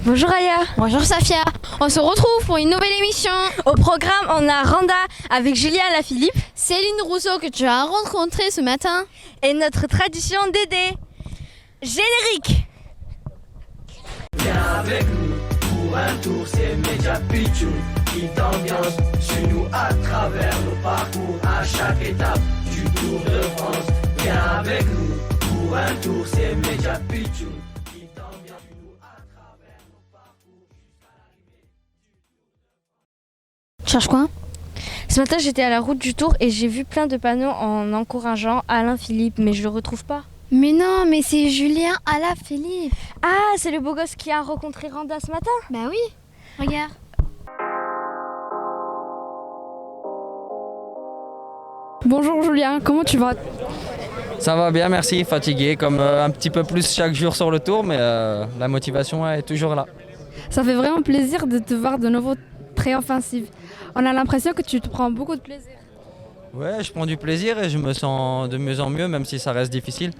Bonjour Aya. Bonjour Safia, on se retrouve pour une nouvelle émission. Au programme, on a Randa avec Julien Alaphilippe, Céline Rousseau que tu as rencontrée ce matin et notre tradition Dédé. Générique. Viens avec nous pour un tour, c'est Média Pichou qui t'ambiance. Suis-nous à travers nos parcours à chaque étape du Tour de France. Viens avec nous pour un tour, c'est Média Pichou qui t'ambiance. Suis-nous à travers nos parcours jusqu'à l'arrivée du Tour de France. Tu cherches quoi? Ce matin, j'étais à la route du Tour et j'ai vu plein de panneaux en encourageant Alaphilippe, mais je le retrouve pas. Mais non, mais c'est Julien Alaphilippe. Ah, c'est le beau gosse qui a rencontré Randa ce matin. Bah oui, regarde. Bonjour Julien, comment tu vas? Ça va bien, merci. Fatigué, comme un petit peu plus chaque jour sur le tour, mais la motivation est toujours là. Ça fait vraiment plaisir de te voir de nouveau très offensif. On a l'impression que tu te prends beaucoup de plaisir. Ouais, je prends du plaisir et je me sens de mieux en mieux, même si ça reste difficile.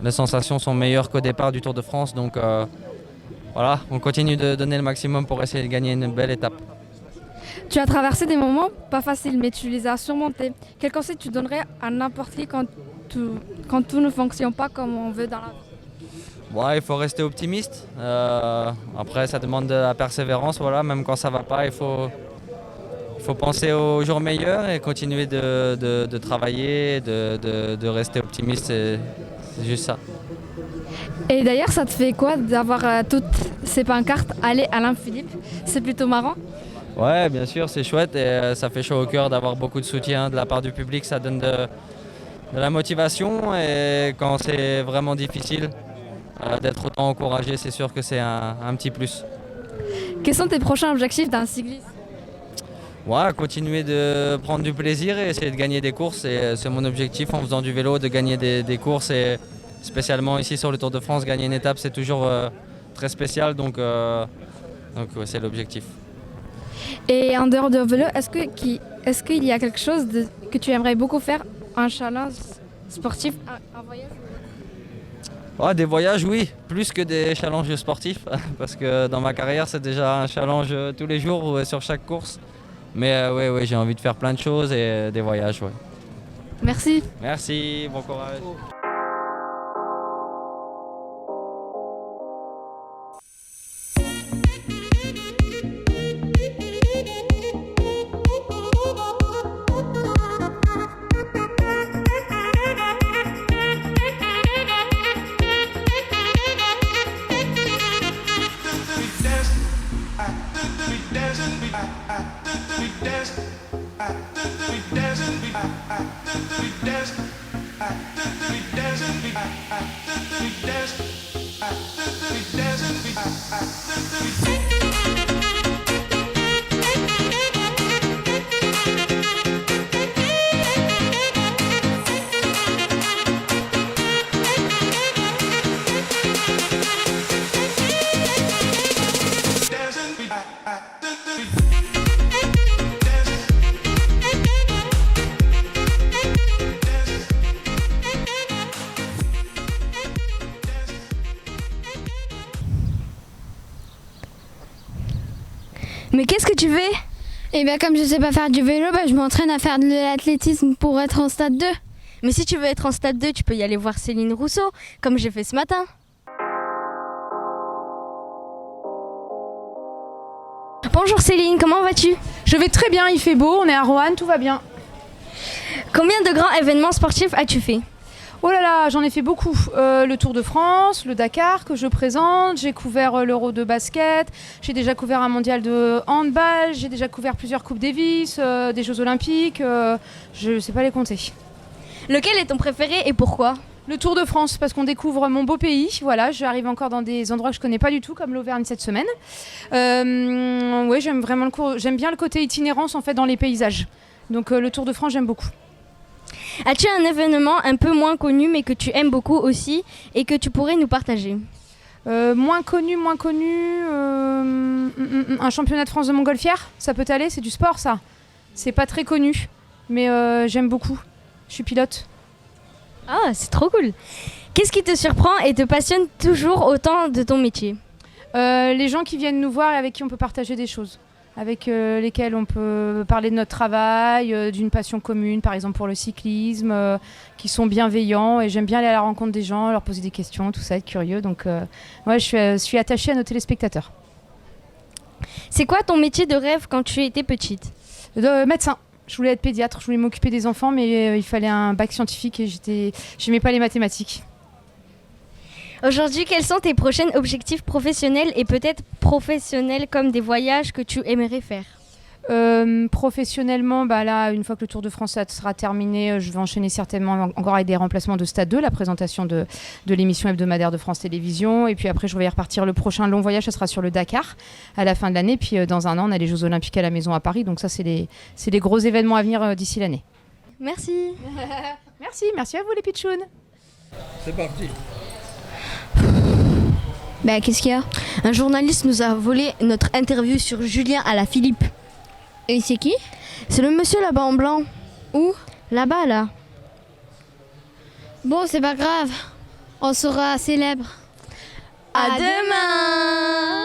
Les sensations sont meilleures qu'au départ du Tour de France, donc voilà, on continue de donner le maximum pour essayer de gagner une belle étape. Tu as traversé des moments pas faciles, mais tu les as surmontés. Quel conseil tu donnerais à n'importe qui quand tout ne fonctionne pas comme on veut dans la vie? Ouais, il faut rester optimiste. Après, ça demande de la persévérance, voilà, même quand ça va pas, il faut penser aux jours meilleurs et continuer de travailler, de rester optimiste, c'est juste ça. Et d'ailleurs, ça te fait quoi d'avoir toutes ces pancartes « Allez Alaphilippe » C'est plutôt marrant. Ouais, bien sûr, c'est chouette et ça fait chaud au cœur d'avoir beaucoup de soutien de la part du public, ça donne de la motivation et quand c'est vraiment difficile, d'être autant encouragé, c'est sûr que c'est un petit plus. Quels sont tes prochains objectifs d'un cycliste? Ouais, continuer de prendre du plaisir et essayer de gagner des courses. Et c'est mon objectif en faisant du vélo, de gagner des courses. Et spécialement ici sur le Tour de France, gagner une étape, c'est toujours très spécial. Donc ouais, c'est l'objectif. Et en dehors de vélo, est-ce qu'il y a quelque chose que tu aimerais beaucoup faire? Un challenge sportif, un voyage? Ouais, des voyages, oui, plus que des challenges sportifs. Parce que dans ma carrière, c'est déjà un challenge tous les jours ou sur chaque course. Mais oui, j'ai envie de faire plein de choses et des voyages, ouais. Merci. Merci, bon courage. Mais qu'est-ce que tu fais? Et bien comme je sais pas faire du vélo, je m'entraîne à faire de l'athlétisme pour être en stade 2. Mais si tu veux être en stade 2, tu peux y aller voir Céline Rousseau, comme j'ai fait ce matin. Bonjour Céline, comment vas-tu? Je vais très bien, il fait beau, on est à Roanne, tout va bien. Combien de grands événements sportifs as-tu fait? Oh là là, j'en ai fait beaucoup. Le Tour de France, le Dakar que je présente, j'ai couvert l'Euro de basket, j'ai déjà couvert un mondial de handball, j'ai déjà couvert plusieurs Coupes Davis, des Jeux Olympiques, je ne sais pas les compter. Lequel est ton préféré et pourquoi? Le Tour de France, parce qu'on découvre mon beau pays. Voilà, j'arrive encore dans des endroits que je connais pas du tout, comme l'Auvergne cette semaine. Ouais, j'aime bien le côté itinérance en fait dans les paysages. Donc le Tour de France, j'aime beaucoup. As-tu un événement un peu moins connu mais que tu aimes beaucoup aussi et que tu pourrais nous partager? Moins connu, un championnat de France de montgolfière, ça peut aller, c'est du sport ça. C'est pas très connu, mais j'aime beaucoup. Je suis pilote. Ah, c'est trop cool. Qu'est-ce qui te surprend et te passionne toujours autant de ton métier? Les gens qui viennent nous voir et avec qui on peut partager des choses, avec lesquels on peut parler de notre travail, d'une passion commune, par exemple pour le cyclisme, qui sont bienveillants. Et j'aime bien aller à la rencontre des gens, leur poser des questions, tout ça, être curieux. Donc ouais, je suis attachée à nos téléspectateurs. C'est quoi ton métier de rêve quand tu étais petite? Médecin. Je voulais être pédiatre, je voulais m'occuper des enfants, mais il fallait un bac scientifique et j'aimais pas les mathématiques. Aujourd'hui, quels sont tes prochains objectifs professionnels et peut-être professionnels comme des voyages que tu aimerais faire? Professionnellement, là, une fois que le Tour de France sera terminé, je vais enchaîner certainement encore avec des remplacements de Stade 2, la présentation de l'émission hebdomadaire de France Télévisions. Et puis après, je vais repartir. Le prochain long voyage, ça sera sur le Dakar à la fin de l'année. Puis dans un an, on a les Jeux Olympiques à la Maison à Paris. Donc ça, c'est les gros événements à venir d'ici l'année. Merci. Merci à vous les pitchouns. C'est parti. Qu'est-ce qu'il y a? Un journaliste nous a volé notre interview sur Julien Alaphilippe. Et c'est qui? C'est le monsieur là-bas en blanc. Où? Là-bas, là. Bon, c'est pas grave. On sera célèbre. À demain.